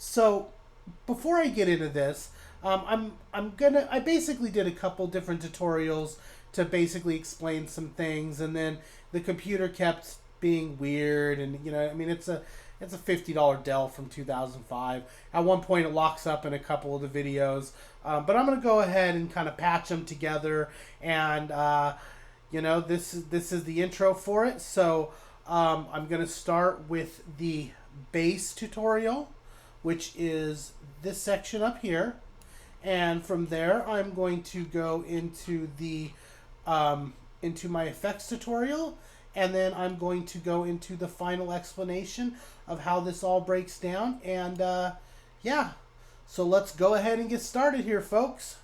So before I get into this, I basically did a couple different tutorials to basically explain some things, and then the computer kept being weird, and I mean it's a $50 Dell from 2005. At one point, it locks up in a couple of the videos, but I'm gonna go ahead and kind of patch them together, and this is the intro for it. So I'm gonna start with the bass tutorial, which is this section up here. And from there, I'm going to go into into my effects tutorial, and then I'm going to go into the final explanation of how this all breaks down. And yeah, so let's go ahead and get started here, folks.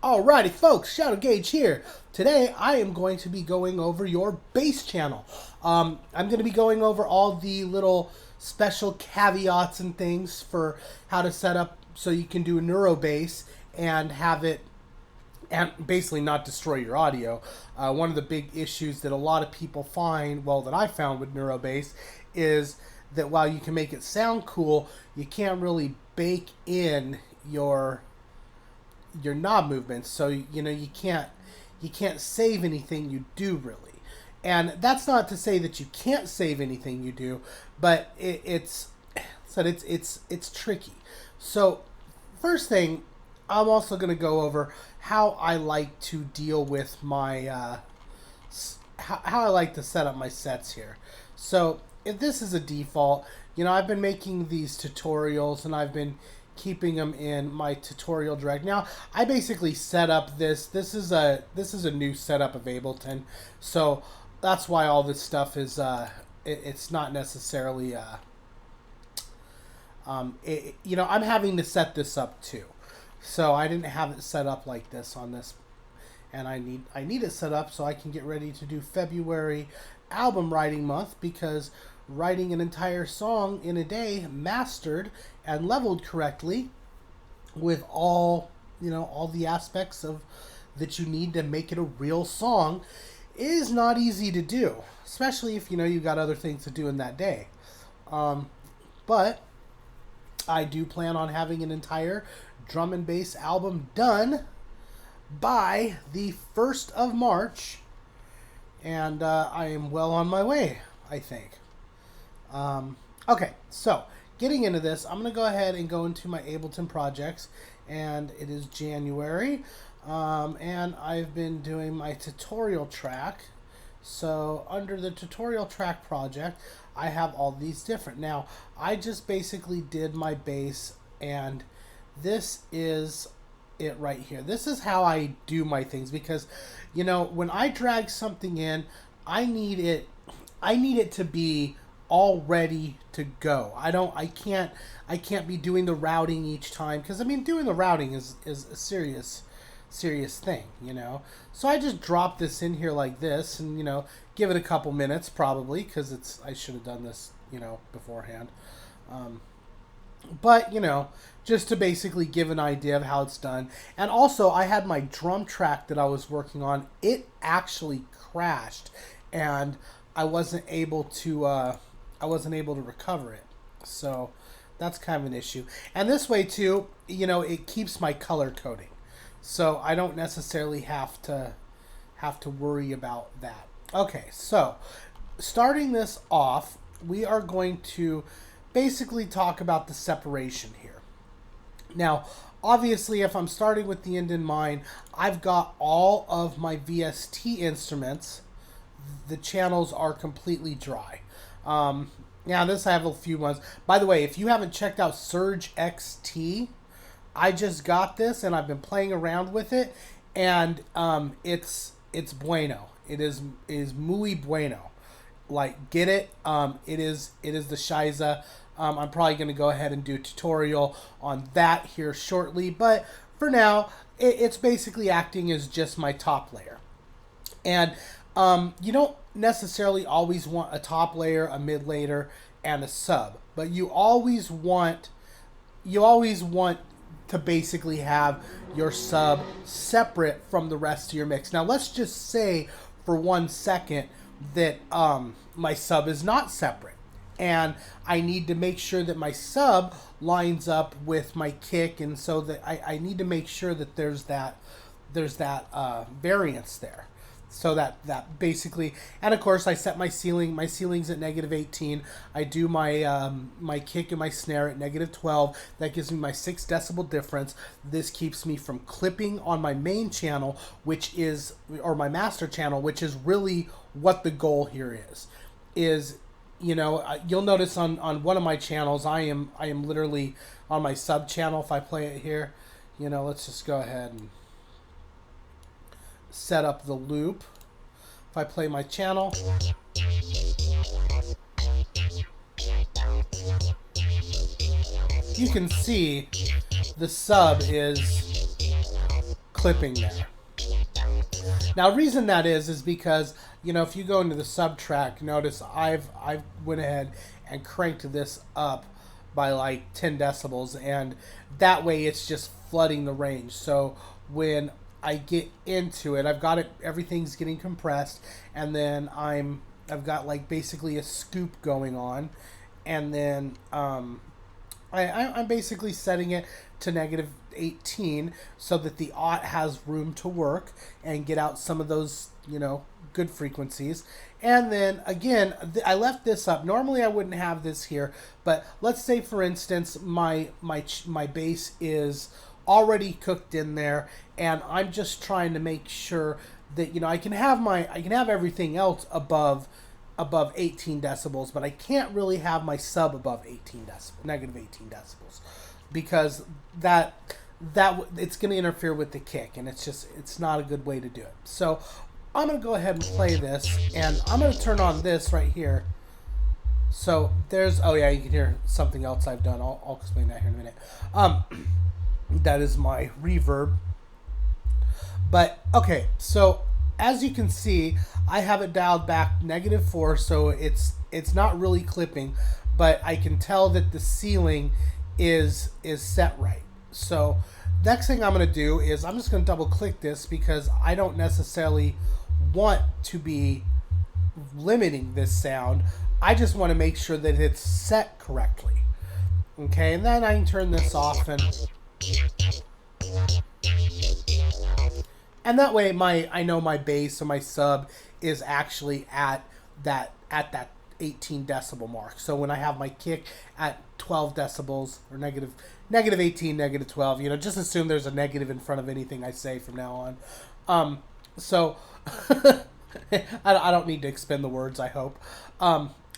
Alrighty, folks, Shadow Gauge here. Today, I am going to be going over your bass channel. I'm going to be going over all the little special caveats and things for how to set up so you can do a neuro bass and have it and basically not destroy your audio. One of the big issues that a lot of people find, well, that I found with neuro bass, is that while you can make it sound cool, you can't really bake in your knob movements, so you can't save anything you do, really. And that's not to say that you can't save anything you do, but it's tricky. So first thing, I'm also going to go over how I like to deal with my how I like to set up my sets here. So if this is a default, I've been making these tutorials and I've been keeping them in my tutorial direct. Now, I basically set up this. This is a new setup of Ableton, so that's why all this stuff is. It's not necessarily. I'm having to set this up too, so I didn't have it set up like this on this, and I need it set up so I can get ready to do February album writing month, because writing an entire song in a day, mastered and leveled correctly, with all the aspects of that you need to make it a real song, is not easy to do, especially if you've got other things to do in that day. But I do plan on having an entire drum and bass album done by the 1st of March, and I am well on my way, I think. Okay, so getting into this, I'm going to go ahead and go into my Ableton projects, and it is January, and I've been doing my tutorial track. So under the tutorial track project, I have all these different. Now, I just basically did my bass, and this is it right here. This is how I do my things, because when I drag something in, I need it to be all ready to go. I can't be doing the routing each time, because doing the routing is a serious thing, so I just drop this in here like this, and give it a couple minutes, probably, because I should have done this beforehand, but just to basically give an idea of how it's done. And also, I had my drum track that I was working on. It actually crashed, and I wasn't able to recover it. So that's kind of an issue. And this way too, it keeps my color coding, so I don't necessarily have to worry about that. Okay, so starting this off, we are going to basically talk about the separation here. Now, obviously, if I'm starting with the end in mind, I've got all of my VST instruments. The channels are completely dry. Now, this I have a few ones. By the way, if you haven't checked out Surge XT, I just got this and I've been playing around with it, and it's bueno. It is muy bueno. Like, get it. It is the Shiza. I'm probably going to go ahead and do a tutorial on that here shortly, but for now, it's basically acting as just my top layer. And you don't necessarily always want a top layer, a mid layer, and a sub, but you always want to basically have your sub separate from the rest of your mix. Now, let's just say for 1 second that my sub is not separate. And I need to make sure that my sub lines up with my kick, and so that I need to make sure that there's that variance there. So that basically, and of course I set my ceiling. My ceiling's at -18. I do my my kick and my snare at -12. That gives me my 6 decibel difference. This keeps me from clipping on my main channel, which is, or my master channel, which is really what the goal here is. You know, you'll notice on one of my channels, I am literally on my sub channel. If I play it here, you know, let's just go ahead and set up the loop. If I play my channel, you can see the sub is clipping there. Now, reason that is because, you know, if you go into the sub track, notice I've went ahead and cranked this up by like 10 decibels, and that way it's just flooding the range. So when I get into it, I've got it, everything's getting compressed, and then I've got like basically a scoop going on, and then I'm basically setting it to -18 so that the aught has room to work and get out some of those, you know, good frequencies. And then again, I left this up. Normally I wouldn't have this here, but let's say for instance my bass is already cooked in there, and I'm just trying to make sure that, you know, I can have everything else above 18 decibels, but I can't really have my sub above 18 decibels, -18 decibels, because that it's going to interfere with the kick, and it's not a good way to do it. So I'm going to go ahead and play this, and I'm going to turn on this right here. So there's, oh yeah, you can hear something else I've done. I'll explain that here in a minute. That is my reverb. But okay, so as you can see, I have it dialed back -4, so it's not really clipping, but I can tell that the ceiling is set right. So next thing I'm going to do is I'm just going to double click this, because I don't necessarily want to be limiting this sound. I just want to make sure that it's set correctly. Okay, and then I can turn this off, and that way I know my bass or my sub is actually at that 18 decibel mark. So when I have my kick at 12 decibels, or -18, -12, you know, just assume there's a negative in front of anything I say from now on. So I don't need to expend the words, I hope.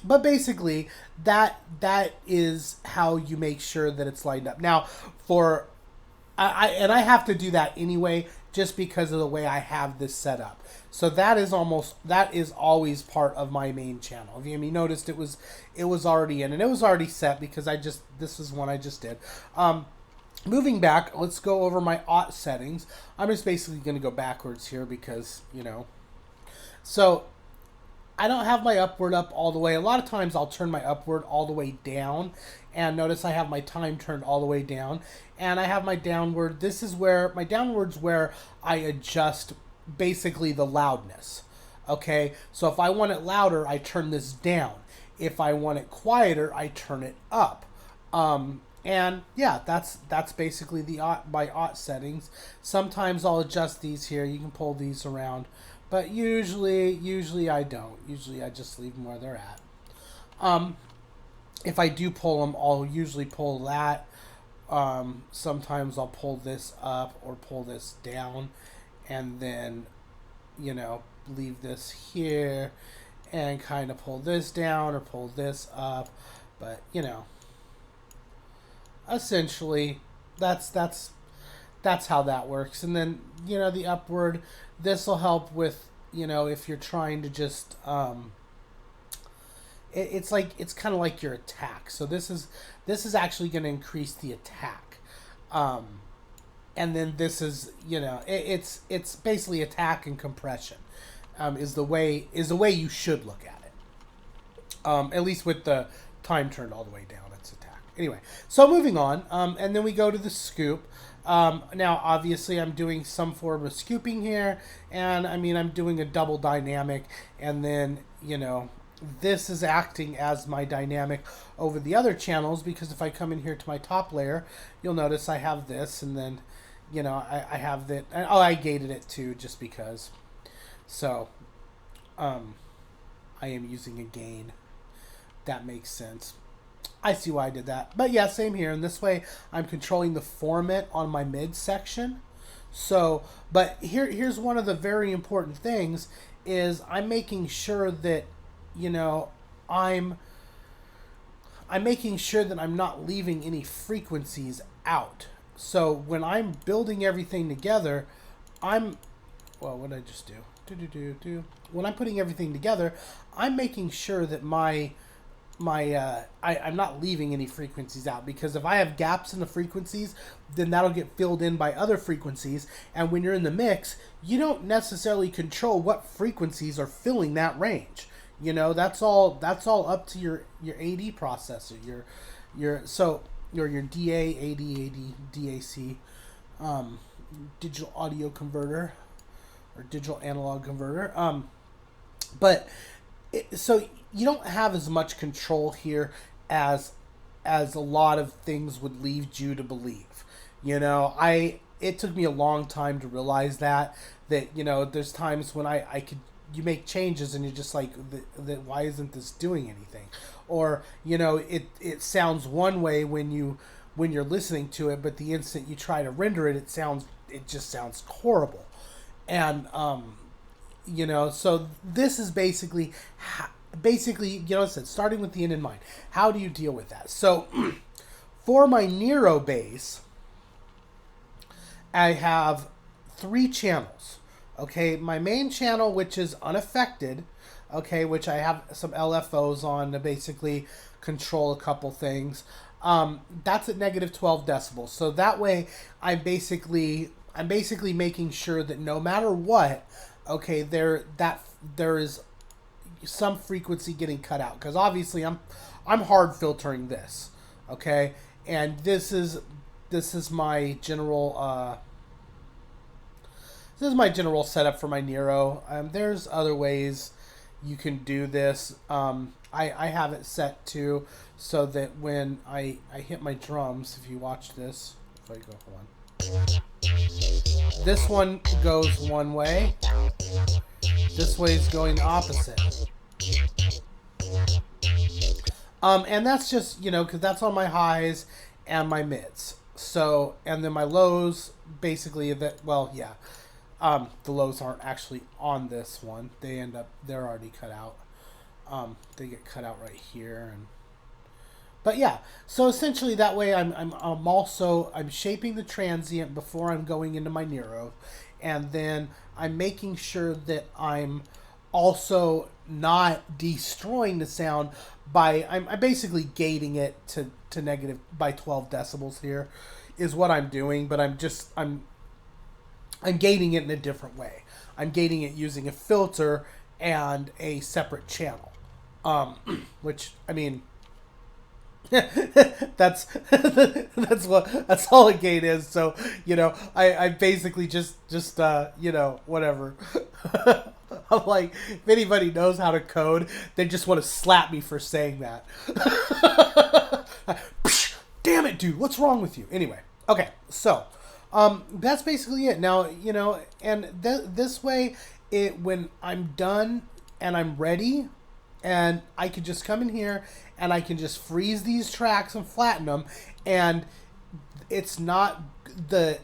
But basically, that is how you make sure that it's lined up. Now, I have to do that anyway, just because of the way I have this set up. So that is always part of my main channel. If you noticed, it was already in, and it was already set because this is one I just did. Moving back, let's go over my aught settings. I'm just basically going to go backwards here because, you know. So I don't have my upward up all the way. A lot of times I'll turn my upward all the way down, and notice I have my time turned all the way down, and I have my downward. This is where my downward's where I adjust basically the loudness. Okay, so if I want it louder, I turn this down. If I want it quieter, I turn it up. And yeah, that's basically my aught settings. Sometimes I'll adjust these here. You can pull these around, but usually I don't. Usually I just leave them where they're at. If I do pull them, I'll usually pull that. Sometimes I'll pull this up or pull this down, and then, you know, leave this here and kind of pull this down or pull this up. But, you know, essentially that's how that works. And then, you know, the upward, this will help with, you know, if you're trying to just it's kind of like your attack. So this is actually going to increase the attack, and then this is, you know, it's basically attack and compression, is the way you should look at it, at least with the time turned all the way down. It's attack. Anyway, so moving on, and then we go to the scoop. Now, obviously, I'm doing some form of scooping here, and I mean, I'm doing a double dynamic, and then, this is acting as my dynamic over the other channels, because if I come in here to my top layer, you'll notice I have this, and then, I have that. Oh, I gated it too, just because. So, I am using a gain. That makes sense. I see why I did that. But yeah, same here. And this way, I'm controlling the formant on my mid section. So, but here's one of the very important things is I'm making sure that, I'm making sure that I'm not leaving any frequencies out. So when I'm building everything together, well, what did I just do? When I'm putting everything together, I'm making sure that I'm not leaving any frequencies out, because if I have gaps in the frequencies, then that'll get filled in by other frequencies, and when you're in the mix, you don't necessarily control what frequencies are filling that range. That's all up to your AD processor, your DA, AD, DAC, digital audio converter or digital analog converter. So you don't have as much control here as a lot of things would lead you to believe. It took me a long time to realize that there's times when you make changes and you're just like, why isn't this doing anything? Or it sounds one way when you're listening to it, but the instant you try to render it, it just sounds horrible. And so this is basically, I said, starting with the end in mind. How do you deal with that? So for my Nero bass, I have 3 channels. Okay, my main channel, which is unaffected, okay, which I have some LFOs on to basically control a couple things. That's at negative 12 decibels. So that way, I'm basically making sure that no matter what, okay, there is some frequency getting cut out, because obviously I'm hard filtering this, okay, and this is my general setup for my Nero. There's other ways you can do this. I have it set to so that when I hit my drums, if you watch this, if I go on, this one goes one way. This way is going the opposite. And that's just, because that's on my highs and my mids. So, and then my lows, basically, the lows aren't actually on this one. They're already cut out. They get cut out right here. But yeah, so essentially that way I'm shaping the transient before I'm going into my Nero. And then I'm making sure that I'm also not destroying the sound I'm basically gating it to negative by 12 decibels here is what I'm doing, but I'm gating it in a different way. I'm gating it using a filter and a separate channel. Which, I mean, that's all a gate is. So, I basically just whatever. I'm like, if anybody knows how to code, they just want to slap me for saying that. Damn it, dude, what's wrong with you? Anyway, okay, so that's basically it. Now, and this way, when I'm done and I'm ready, and I could just come in here and I can just freeze these tracks and flatten them, and it's not going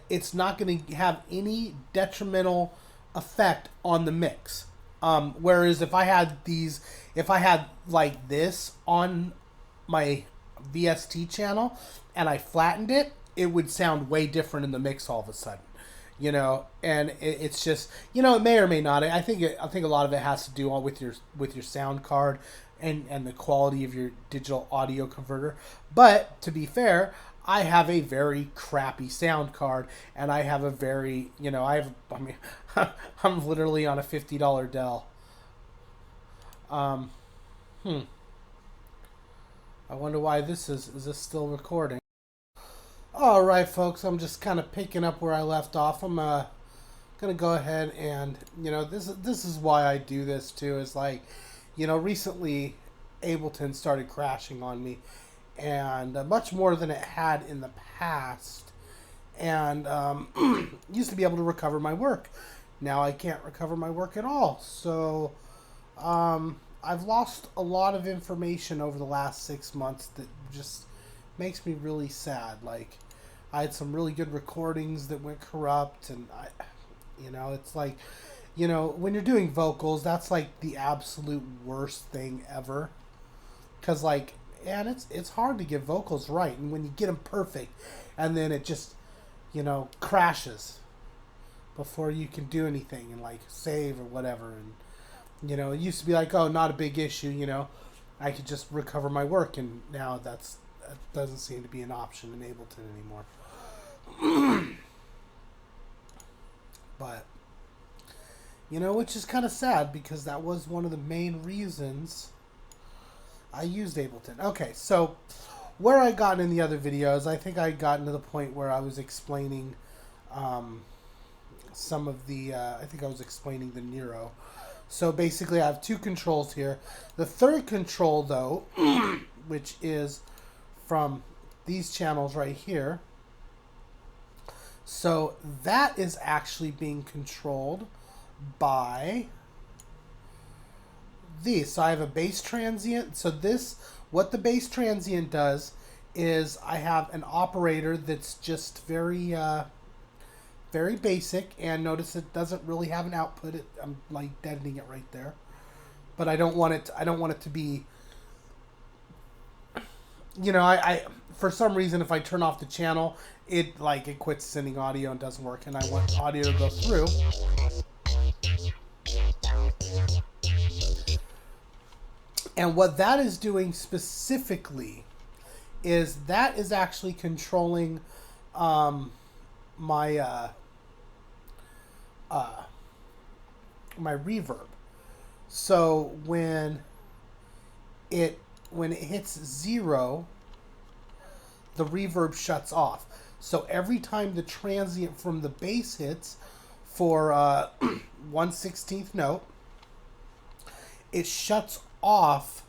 to have any detrimental effect on the mix. Whereas if I had like this on my VST channel and I flattened it, it would sound way different in the mix all of a sudden. And it's just, it may or may not. I think a lot of it has to do with your sound card and the quality of your digital audio converter. But to be fair, I have a very crappy sound card, and I have a very, I'm literally on a $50 Dell. I wonder why this is this still recording? All right, folks, I'm just kind of picking up where I left off. I'm gonna go ahead and, this is why I do this too. Is like, recently Ableton started crashing on me, and much more than it had in the past. And used to be able to recover my work. Now I can't recover my work at all. So I've lost a lot of information over the last 6 months that just makes me really sad. Like, I had some really good recordings that went corrupt, and it's like, when you're doing vocals, that's like the absolute worst thing ever. Cause like, and it's hard to get vocals right, and when you get them perfect, and then it just, crashes before you can do anything and like save or whatever. And it used to be like, oh, not a big issue, I could just recover my work, and now that doesn't seem to be an option in Ableton anymore. But which is kind of sad, because that was one of the main reasons I used Ableton. Okay, so where I got in the other videos, I think I had gotten to the point where I was explaining some of the, I think I was explaining the Nero. So basically I have two controls here. The third control, though, which is from these channels right here. So that is actually being controlled by these. So I have a bass transient. So this, what the bass transient does is I have an operator that's just very very basic, and notice it doesn't really have an output. I'm like deadening it right there, but I don't want it to be, I for some reason, if I turn off the channel, it quits sending audio and doesn't work, and I want audio to go through. And what that is doing specifically is that is actually controlling my my reverb. So when it hits 0, the reverb shuts off. So every time the transient from the bass hits for 1/16 note, it shuts off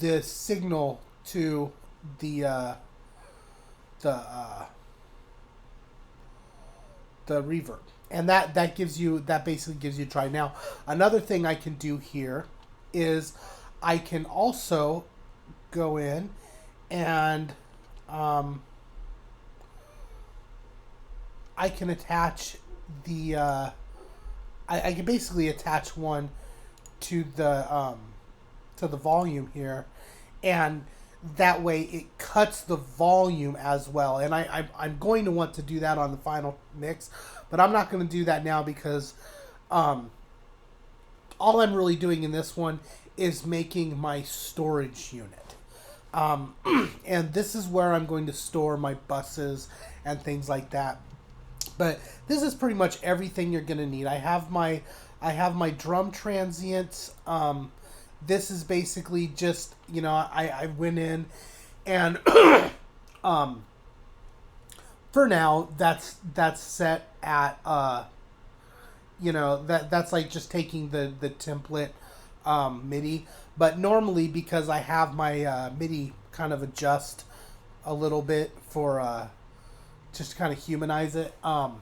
the signal to the reverb. And that basically gives you a try. Now, another thing I can do here is I can also go in and I can attach the I can basically attach one to the volume here, and that way it cuts the volume as well. And I'm going to want to do that on the final mix, but I'm not going to do that now, because all I'm really doing in this one is making my storage unit. And this is where I'm going to store my buses and things like that. But this is pretty much everything you're going to need. I have my drum transient. This is basically just, I went in and for now that's set at that's like just taking the template MIDI. But normally, because I have my MIDI kind of adjust a little bit for just to kind of humanize it, I'm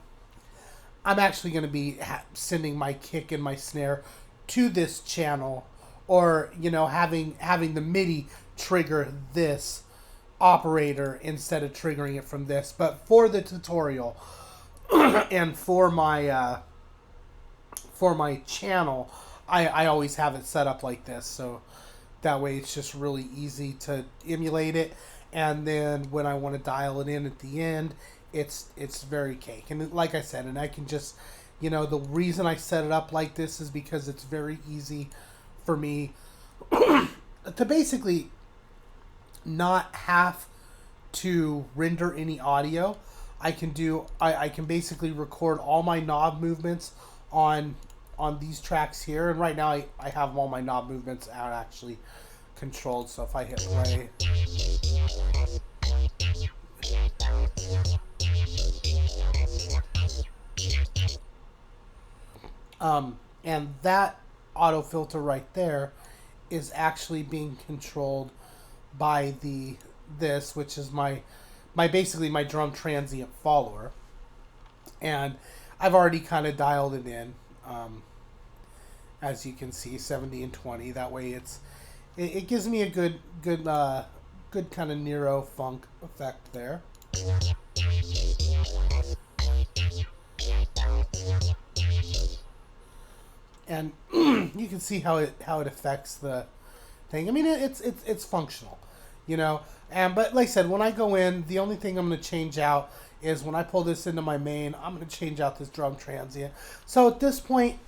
actually going to be sending my kick and my snare to this channel, or having the MIDI trigger this operator instead of triggering it from this. But for the tutorial and for my channel, I always have it set up like this, so that way it's just really easy to emulate it. And then when I want to dial it in at the end, it's very cake. And like I said, and I can just, the reason I set it up like this is because it's very easy for me to basically not have to render any audio. I can basically record all my knob movements on these tracks here, and right now I have all my knob movements out actually controlled. So if I hit play, And that auto filter right there is actually being controlled by this, which is my basically my drum transient follower, and I've already kind of dialed it in. As you can see, 70 and 20. That way, it gives me a good kind of Nero funk effect there. And you can see how it affects the thing. I mean, it's functional, you know. And but like I said, when I go in, the only thing I'm going to change out is when I pull this into my main, I'm going to change out this drum transient. So at this point,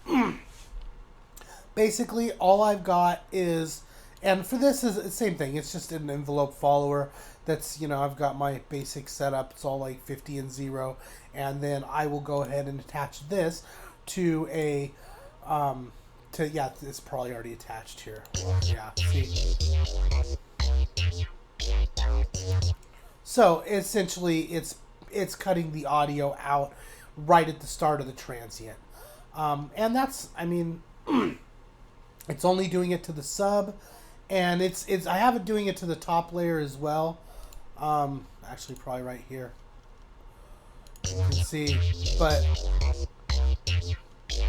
basically all I've got is, and for this is the same thing. It's just an envelope follower. That's, you know, I've got my basic setup. It's all like 50 and 0, and then I will go ahead and attach this to a yeah, it's probably already attached here. Yeah, see. So essentially, it's cutting the audio out right at the start of the transient, and that's, I mean, it's only doing it to the sub, and it's I have it doing it to the top layer as well. Actually, probably right here. You can see, but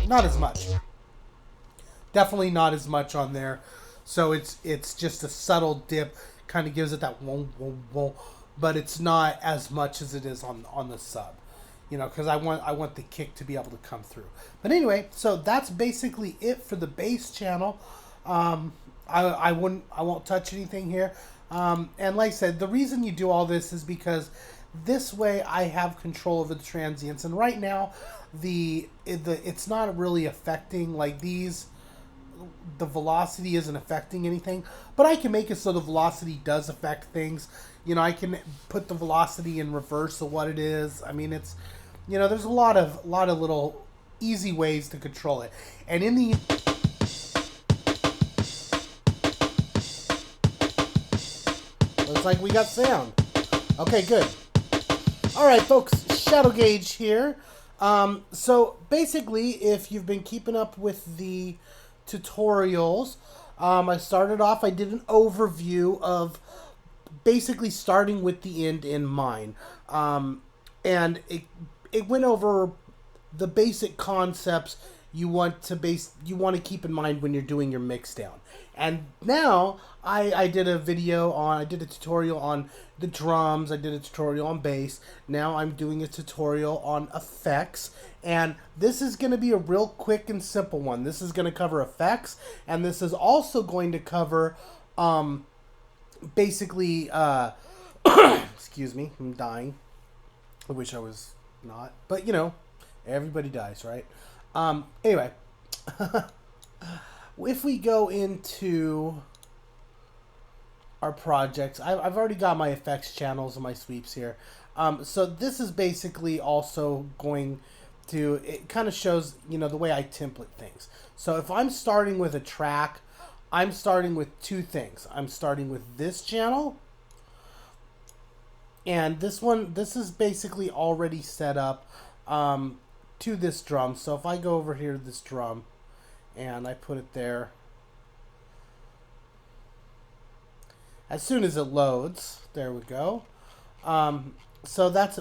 not as much. Definitely not as much on there. So it's just a subtle dip, kind of gives it that whoa, whoa, whoa, but it's not as much as it is on the sub, you know, because I want the kick to be able to come through. But anyway, so that's basically it for the bass channel. I won't touch anything here. And like I said, the reason you do all this is because this way I have control over the transients, and right now it's not really affecting, like these, the velocity isn't affecting anything, but I can make it so the velocity does affect things. You know, I can put the velocity in reverse of what it is. I mean, it's, you know, there's a lot of little easy ways to control it. And in the looks like we got sound. Okay, good. All right, folks, Shadow Gauge here. So basically, if you've been keeping up with the tutorials, I started off, I did an overview of basically starting with the end in mind. And it went over the basic concepts you want to keep in mind when you're doing your mix down. And now I did a tutorial on the drums, I did a tutorial on bass. Now I'm doing a tutorial on effects, and this is going to be a real quick and simple one. This is going to cover effects, and this is also going to cover basically excuse me, I'm dying. I wish I was not, but you know, everybody dies, right? Anyway, if we go into our projects, I've already got my effects channels and my sweeps here. So this is basically also going to, it kind of shows, you know, the way I template things. So if I'm starting with a track, I'm starting with two things. I'm starting with this channel, and this one, this is basically already set up to this drum. So if I go over here to this drum and I put it there, as soon as it loads, there we go. So that's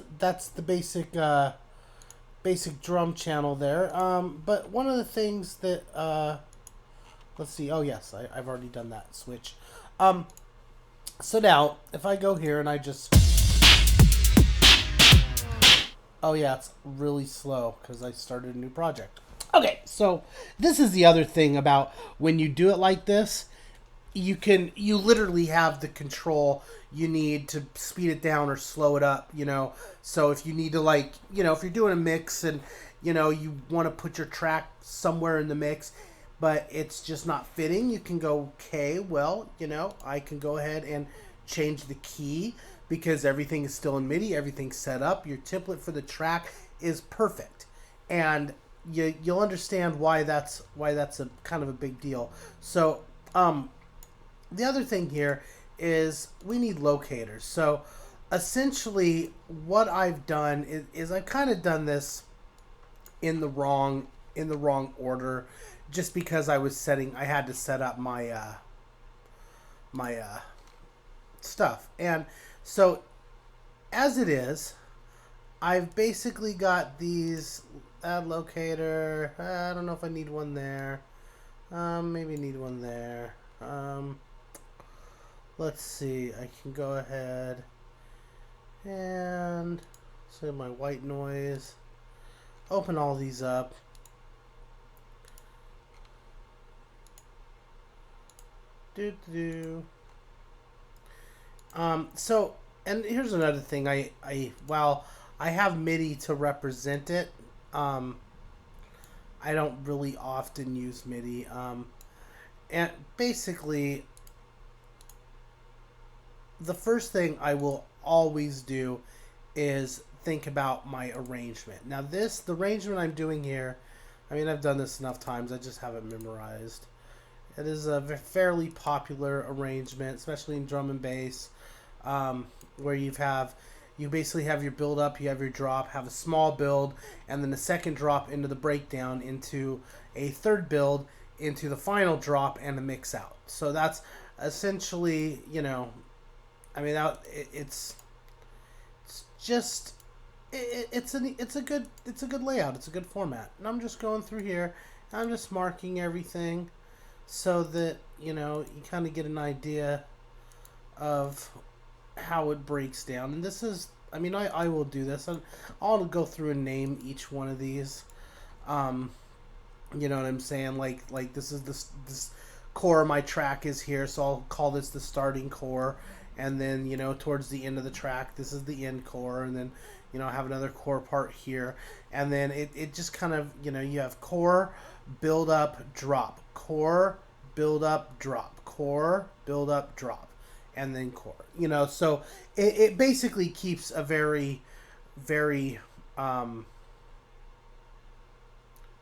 the basic basic drum channel there. But one of the things that let's see. Oh yes, I've already done that switch. So now if I go here and I just, oh yeah, it's really slow because I started a new project. Okay, so this is the other thing about when you do it like this. You literally have the control you need to speed it down or slow it up, you know. So if you need to, like, you know, if you're doing a mix and, you know, you want to put your track somewhere in the mix, but it's just not fitting, you can go, okay, well, you know, I can go ahead and change the key because everything is still in MIDI, everything's set up, your template for the track is perfect. And you'll understand why that's a kind of a big deal. So, the other thing here is we need locators. So essentially what I've done is I've kind of done this in the wrong in the wrong order, just because I had to set up my stuff. And so as it is, I've basically got these add locator. I don't know if I need one there. Maybe need one there. Let's see. I can go ahead and say my white noise. Open all these up. So, and here's another thing. While I have MIDI to represent it, I don't really often use MIDI. And basically, the first thing I will always do is think about my arrangement. Now the arrangement I'm doing here, I mean, I've done this enough times, I just haven't memorized. It is a fairly popular arrangement, especially in drum and bass, where you basically have your build up, you have your drop, have a small build, and then a second drop into the breakdown, into a third build, into the final drop, and a mix out. So that's essentially, you know, I mean, it's a good layout. It's a good format. And I'm just going through here, and I'm just marking everything so that, you know, you kind of get an idea of how it breaks down. And this is, I mean, I will do this. I'll go through and name each one of these. You know what I'm saying? Like this is this core of my track is here, so I'll call this the starting core. And then, you know, towards the end of the track, this is the end core. And then, you know, I have another core part here. And then it just kind of, you know, you have core, build up, drop. Core, build up, drop. Core, build up, drop. And then core. You know, so it basically keeps a very, very,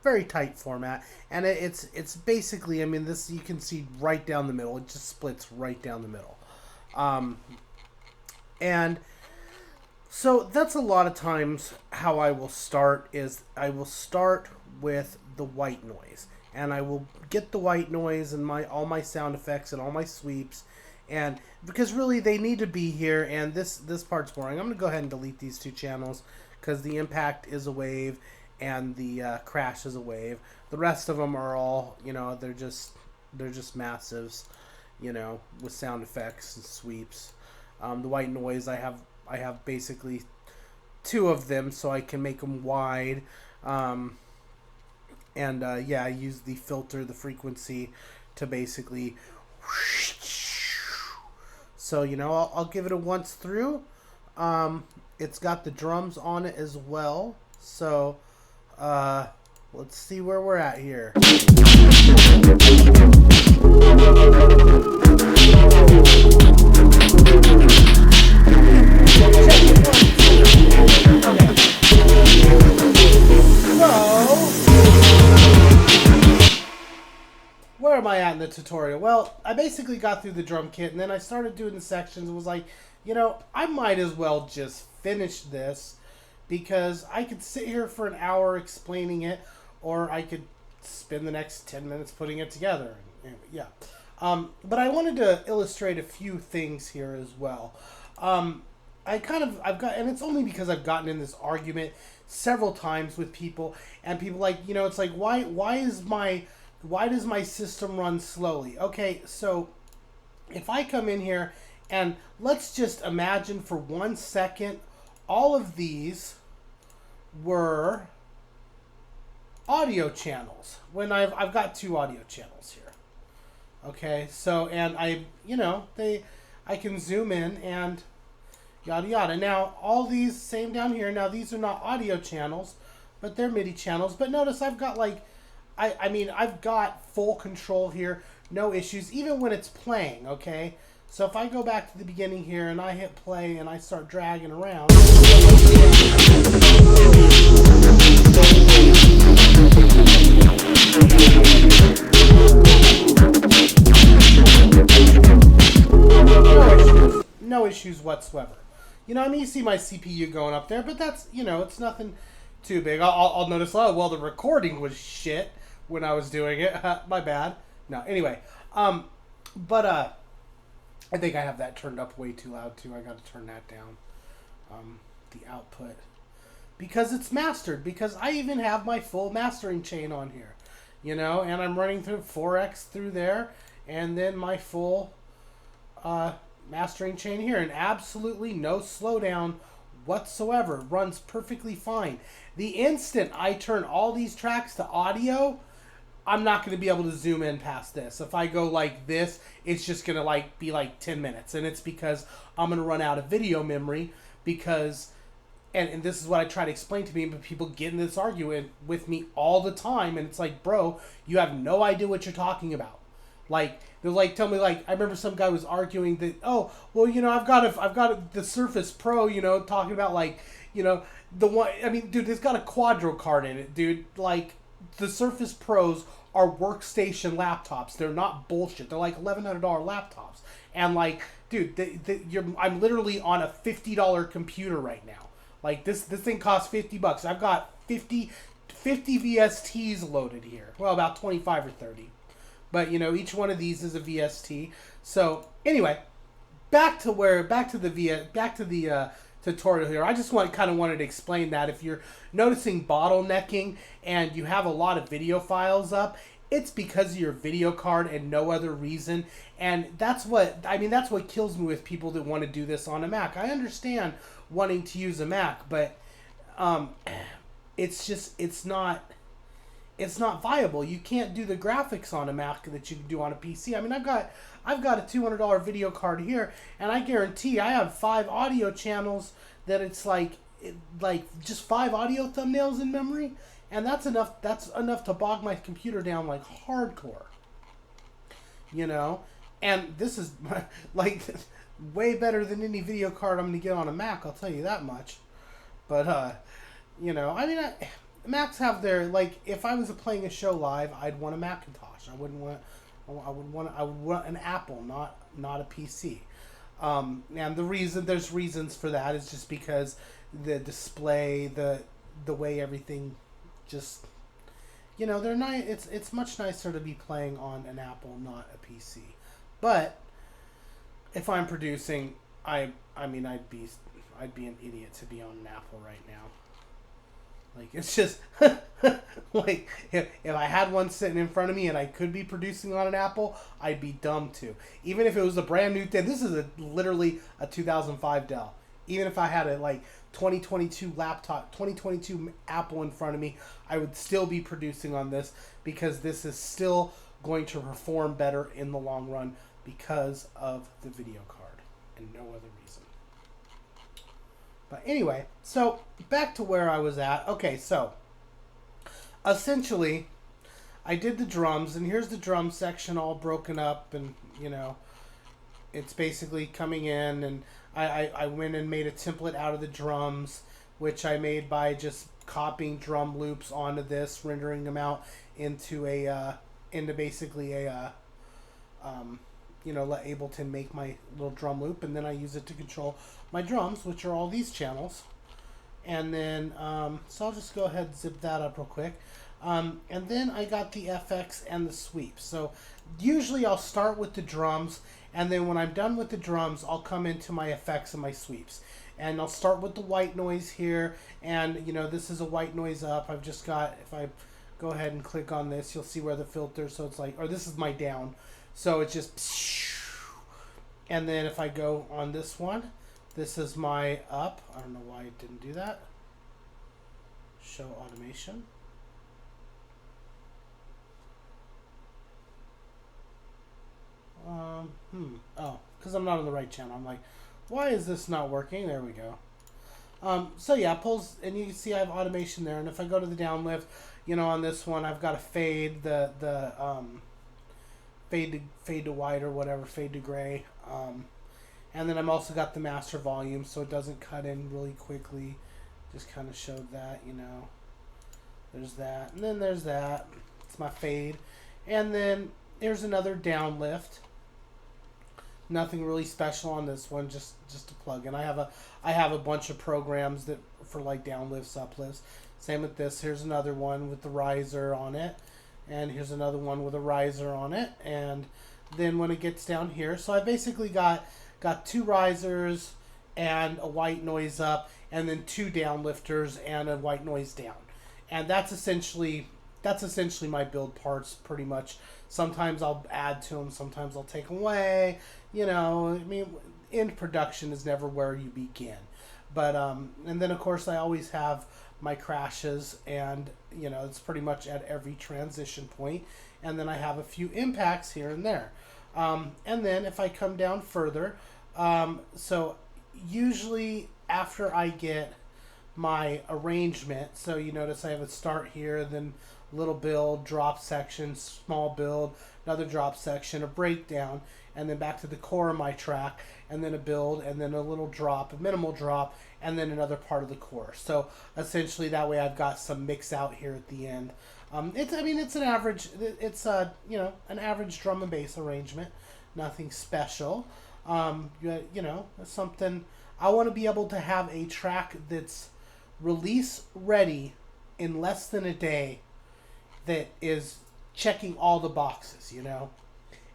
very tight format. And it's basically, I mean, this, you can see right down the middle. It just splits right down the middle. And so that's a lot of times how I will start is I will start with the white noise, and I will get the white noise and all my sound effects and all my sweeps, and because really they need to be here. And this part's boring. I'm gonna go ahead and delete these two channels because the impact is a wave and the crash is a wave. The rest of them are all, you know, they're just massives, you know, with sound effects and sweeps. The white noise, I have basically two of them, so I can make them wide. Yeah, I use the filter, the frequency, to basically. So, you know, I'll give it a once through. It's got the drums on it as well. So, let's see where we're at here. Where am I at in the tutorial? Well, I basically got through the drum kit, and then I started doing the sections and was like, you know, I might as well just finish this, because I could sit here for an hour explaining it, or I could spend the next 10 minutes putting it together. Yeah. But I wanted to illustrate a few things here as well. And it's only because I've gotten in this argument several times with people, and people like, you know, it's like, why does my system run slowly? Okay, so if I come in here and let's just imagine for 1 second, all of these were audio channels. When I've got two audio channels here. Okay, so, and I can zoom in and yada yada. Now, all these, same down here, now these are not audio channels, but they're MIDI channels. But notice I've got like, I've got full control here, no issues, even when it's playing, okay? So if I go back to the beginning here and I hit play and I start dragging around. No issues whatsoever. You know, I mean, you see my CPU going up there, but that's, you know, it's nothing too big. I'll notice, oh, well, the recording was shit when I was doing it. My bad. No, anyway. But I think I have that turned up way too loud, too. I got to turn that down. The output. Because it's mastered. Because I even have my full mastering chain on here. You know, and I'm running through 4x through there. And then my full mastering chain here. And absolutely no slowdown whatsoever. It runs perfectly fine. The instant I turn all these tracks to audio, I'm not going to be able to zoom in past this. If I go like this, it's just going to be like 10 minutes. And it's because I'm going to run out of video memory because, and this is what I try to explain to people, but people get in this argument with me all the time. And it's like, bro, you have no idea what you're talking about. Like, they're like, tell me, like, I remember some guy was arguing that, oh, well, you know, I've got the Surface Pro, you know, talking about, like, you know, the one, I mean, dude, it's got a Quadro card in it, dude. Like, the Surface Pros are workstation laptops. They're not bullshit. They're like $1,100 laptops. And, like, dude, I'm literally on a $50 computer right now. Like, this thing costs $50. I've got 50 VSTs loaded here. Well, about 25 or 30. But, you know, each one of these is a VST. So, anyway, back to the tutorial here. I just wanted to explain that if you're noticing bottlenecking and you have a lot of video files up, it's because of your video card and no other reason. And that's what kills me with people that want to do this on a Mac. I understand wanting to use a Mac, but it's not viable. You can't do the graphics on a Mac that you can do on a PC. I mean, I've got a $200 video card here, and I guarantee I have 5 audio channels that it's like just 5 audio thumbnails in memory, and that's enough to bog my computer down like hardcore. You know, and this is like way better than any video card I'm going to get on a Mac, I'll tell you that much. But you know, I mean, Macs have their, like, if I was playing a show live, I'd want a Macintosh. I would want an Apple, not a PC. And there's reasons for that. It's just because the display, the way everything just, you know, they're nice. It's much nicer to be playing on an Apple, not a PC. But if I'm producing, I mean, I'd be an idiot to be on an Apple right now. Like, it's just, like, if I had one sitting in front of me and I could be producing on an Apple, I'd be dumb to. Even if it was a brand new thing, this is literally a 2005 Dell. Even if I had a, like, 2022 laptop, 2022 Apple in front of me, I would still be producing on this because this is still going to perform better in the long run because of the video card and no other reason. But anyway, so back to where I was at. Okay, so essentially I did the drums, and here's the drum section all broken up, and, you know, it's basically coming in, and I went and made a template out of the drums, which I made by just copying drum loops onto this, rendering them out into basically a you know, let Ableton make my little drum loop, and then I use it to control my drums, which are all these channels. And then, so I'll just go ahead and zip that up real quick. And then I got the FX and the sweep. So usually I'll start with the drums, and then when I'm done with the drums, I'll come into my effects and my sweeps. And I'll start with the white noise here, and, you know, this is a white noise up. I've just got, if I go ahead and click on this, you'll see where the filter, so it's like, or this is my down. So it's just, and then if I go on this one, this is my up. I don't know why it didn't do that. Show automation. Oh, because I'm not on the right channel. I'm like, why is this not working? There we go. So yeah, pulls, and you can see I have automation there. And if I go to the down lift, you know, on this one, I've got a fade, fade to white or whatever, fade to gray. And then I'm also got the master volume, so it doesn't cut in really quickly. Just kind of showed that, you know. There's that, and then there's that. It's my fade, and then there's another down lift. Nothing really special on this one, just a plug-in. I have a bunch of programs that for like down lifts, up lifts. Same with this. Here's another one with the riser on it. And here's another one with a riser on it. And then when it gets down here, so I basically got two risers and a white noise up, and then two down lifters and a white noise down. And that's essentially my build parts pretty much. Sometimes I'll add to them, sometimes I'll take them away. You know, I mean, in production is never where you begin. But and then of course I always have my crashes, and you know, it's pretty much at every transition point. And then I have a few impacts here and there. And then if I come down further, so usually after I get my arrangement, so you notice I have a start here, then little build, drop section, small build, another drop section, a breakdown, and then back to the core of my track, and then a build, and then a little drop, a minimal drop, and then another part of the core. So essentially that way I've got some mix out here at the end. It's an average, it's an average drum and bass arrangement, nothing special. Something, I want to be able to have a track that's release ready in less than a day, that is checking all the boxes, you know?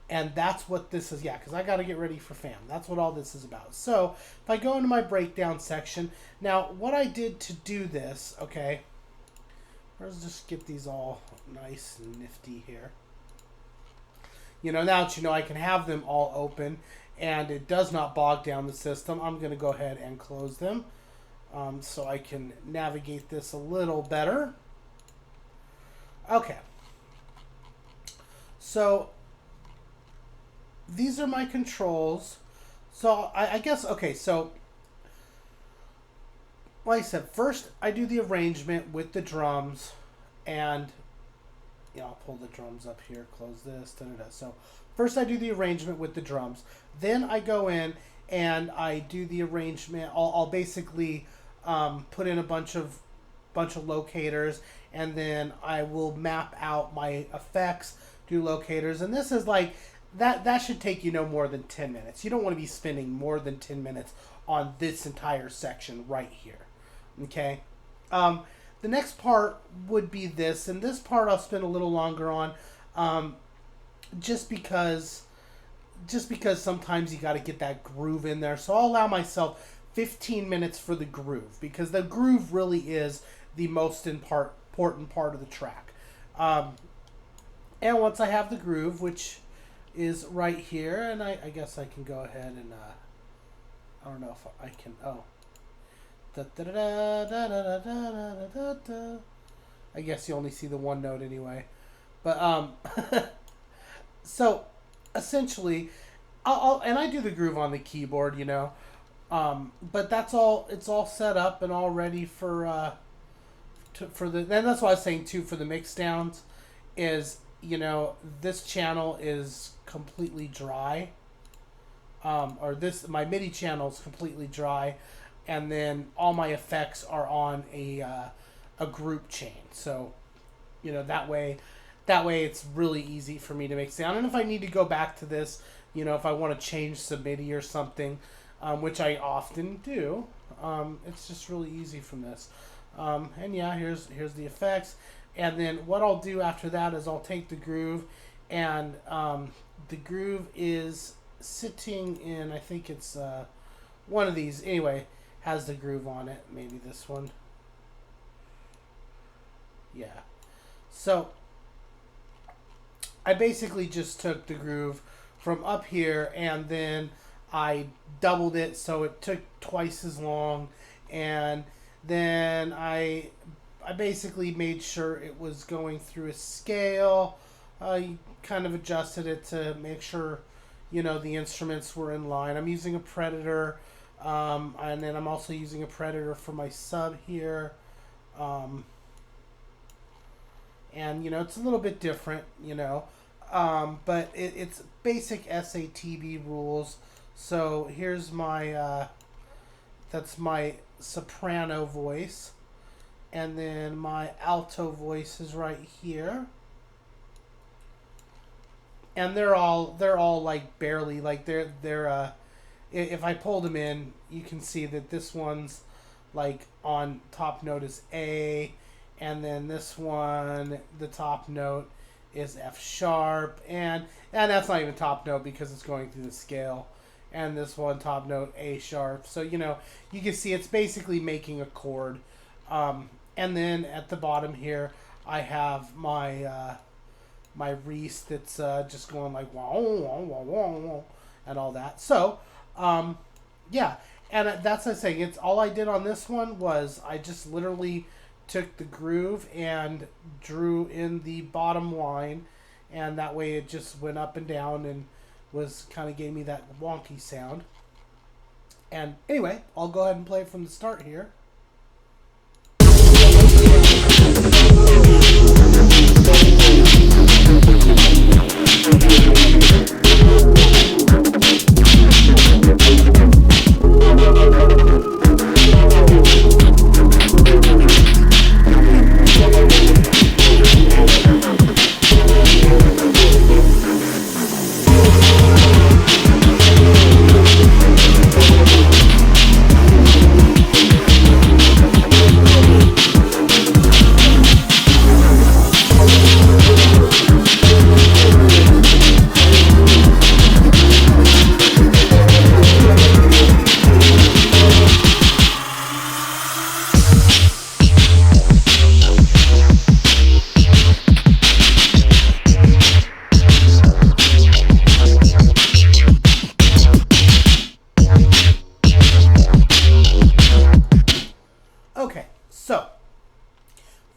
And that's what this is, yeah, because I got to get ready for fam. That's what all this is about. So if I go into my breakdown section, now what I did to do this, okay, let's just get these all nice and nifty here. You know, now that you know I can have them all open and it does not bog down the system, I'm going to go ahead and close them so I can navigate this a little better. Okay. So these are my controls. So I guess, okay, so like I said, first I do the arrangement with the drums, and I'll pull the drums up here, close this, da-da-da. So first I do the arrangement with the drums. Then I go in and I do the arrangement. I'll basically put in a bunch of locators, and then I will map out my effects, do locators, and this is like, that should take you no more than 10 minutes. You don't want to be spending more than 10 minutes on this entire section right here. Okay? The next part would be this, and this part I'll spend a little longer on, just because sometimes you got to get that groove in there. So I'll allow myself 15 minutes for the groove, because the groove really is the most important part of the track. And once I have the groove, which is right here, and I guess I can go ahead and I don't know if I can. Oh, I guess you only see the one note anyway, but so essentially, and I do the groove on the keyboard, you know, but that's all. It's all set up and all ready for the. And that's why I was saying too, for the mix downs, is, you know, this channel is completely dry, or my MIDI channel is completely dry, and then all my effects are on a group chain. So, you know, that way it's really easy for me to mix down. And if I need to go back to this, you know, if I want to change some MIDI or something, which I often do, it's just really easy from this. And yeah, here's the effects. And then what I'll do after that is I'll take the groove, and the groove is sitting in, I think it's one of these, anyway, has the groove on it. Maybe this one. Yeah. So I basically just took the groove from up here, and then I doubled it so it took twice as long, and then I basically made sure it was going through a scale. You kind of adjusted it to make sure, you know, the instruments were in line. I'm using a Predator, and then I'm also using a Predator for my sub here. And, you know, it's a little bit different, you know, but it's basic SATB rules. So here's my, that's my soprano voice. And then my alto voice is right here. And they're all like barely, like they're if I pulled them in, you can see that this one's like on top note is A, And then this one, the top note is F sharp, and that's not even top note because it's going through the scale. And this one, top note, A sharp. So, you know, you can see it's basically making a chord. And then at the bottom here, I have my my Reese that's just going like wah, wah, wah, wah, wah, and all that. So, yeah, and that's what I'm saying. It's all I did on this one was I just literally took the groove and drew in the bottom line, and that way it just went up and down and was kind of gave me that wonky sound. And anyway, I'll go ahead and play it from the start here. Okay, so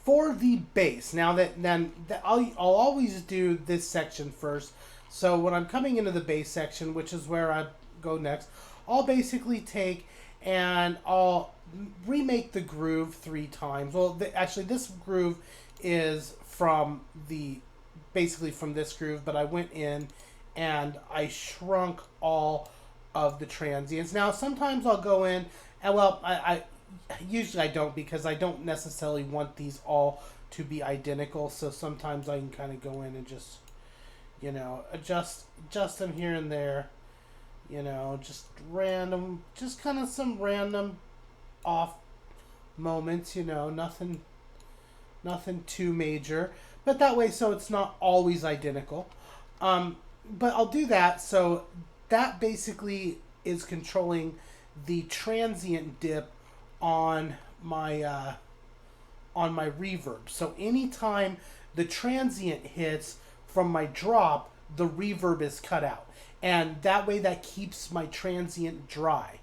for the bass, now that I'll always do this section first. So when I'm coming into the bass section, which is where I go next, I'll basically take and I'll remake the groove 3 times. Well, actually, this groove is from basically from this groove, but I went in and I shrunk all of the transients. Now, sometimes I'll go in and, well, I usually I don't, because I don't necessarily want these all to be identical. So sometimes I can kind of go in and just, you know, adjust them here and there, you know, just random, just kind of some random off moments, you know, nothing too major, but that way so it's not always identical. But I'll do that. So that basically is controlling the transient dip on my reverb. So anytime the transient hits from my drop, the reverb is cut out, and that way that keeps my transient dry.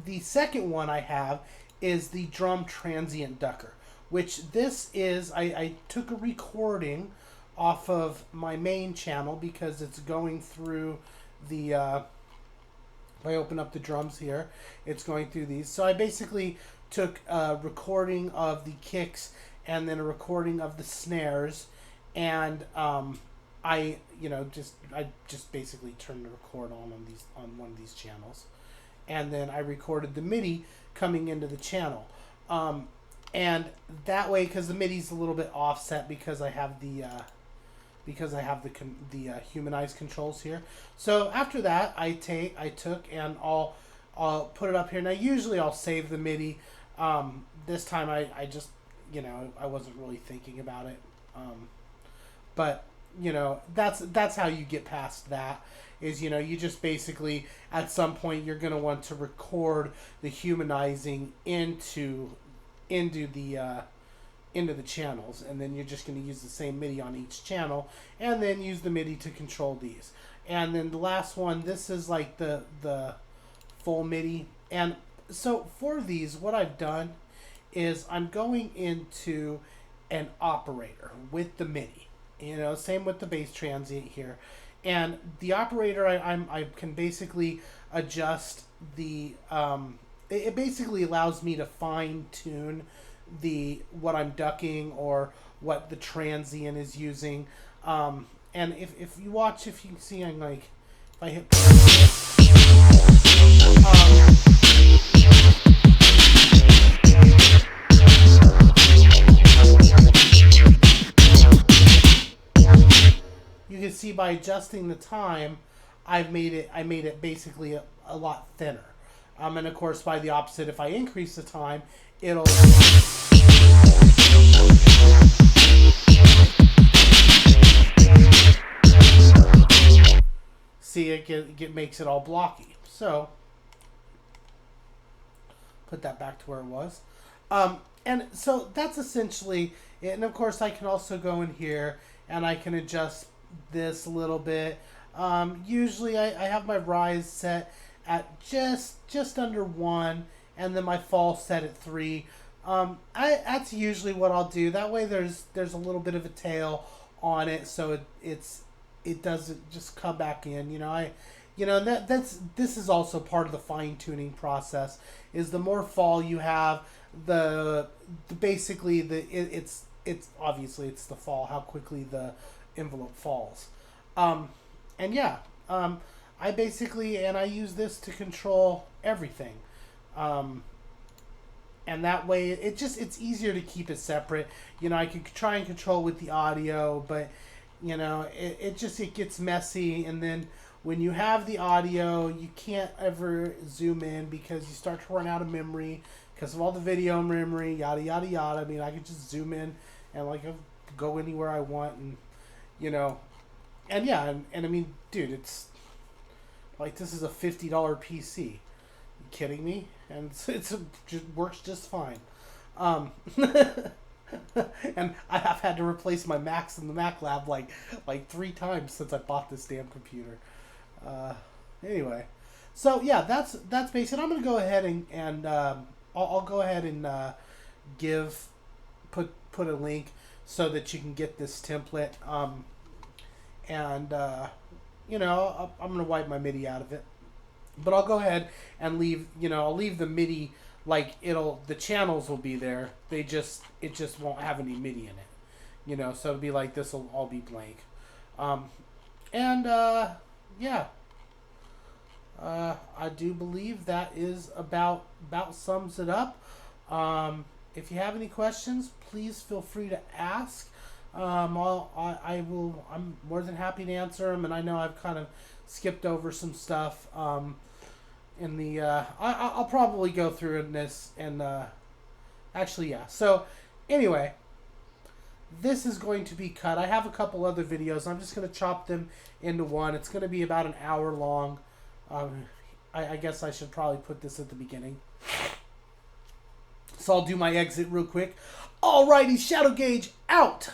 The second one I have is the drum transient ducker, which this is, I took a recording off of my main channel because it's going through the, if I open up the drums here, it's going through these. So I basically took a recording of the kicks and then a recording of the snares, and I just basically turned the record on one of these channels, and then I recorded the MIDI coming into the channel, and that way, because the MIDI's a little bit offset because I have the humanized controls here. So after that, I took and I'll put it up here. Now usually I'll save the MIDI. This time I just, you know, I wasn't really thinking about it. But you know, that's how you get past that, is, you know, you just basically at some point you're going to want to record the humanizing into the channels, and then you're just going to use the same MIDI on each channel, and then use the MIDI to control these. And then the last one, this is like the full MIDI. And so for these, what I've done is I'm going into an operator with the MIDI. You know, same with the bass transient here. And the operator, I can basically adjust the, it basically allows me to fine tune what I'm ducking or what the transient is using. And if you watch, if you can see, I'm like, if I hit you can see by adjusting the time, I made it basically a lot thinner. And of course, by the opposite, if I increase the time, it'll see it makes it all blocky. So put that back to where it was. And so that's essentially it. And of course I can also go in here and I can adjust this a little bit. Usually I have my rise set at just under 1, and then my fall set at 3. That's usually what I'll do. That way there's a little bit of a tail on it, so it doesn't just come back in. This is also part of the fine tuning process. Is the more fall you have, it's obviously it's the fall, how quickly the envelope falls. And yeah, I use this to control everything. And that way it's easier to keep it separate. I can try and control with the audio, but it gets messy. And then when you have the audio, you can't ever zoom in because you start to run out of memory because of all the video memory, yada yada yada. I mean, I could just zoom in and go anywhere I want, and and yeah, and I mean, dude, it's like this is a $50 PC. You kidding me? And it works just fine. And I have had to replace my Macs in the Mac Lab like 3 times since I bought this damn computer. Anyway, so yeah, that's basic. I'm gonna go ahead and I'll go ahead and put a link so that you can get this template. And I'm gonna wipe my MIDI out of it, but I'll go ahead and leave. I'll leave the MIDI the channels will be there. It just won't have any MIDI in it. So it'll be like this will all be blank. Yeah. I do believe that is about sums it up. If you have any questions, please feel free to ask. I'm more than happy to answer them, and I know I've kind of skipped over some stuff. I'll probably go through in this, and actually, yeah. So, anyway, this is going to be cut. I have a couple other videos. I'm just going to chop them into one. It's going to be about an hour long. I guess I should probably put this at the beginning. So I'll do my exit real quick. Alrighty, Shadow Gauge out!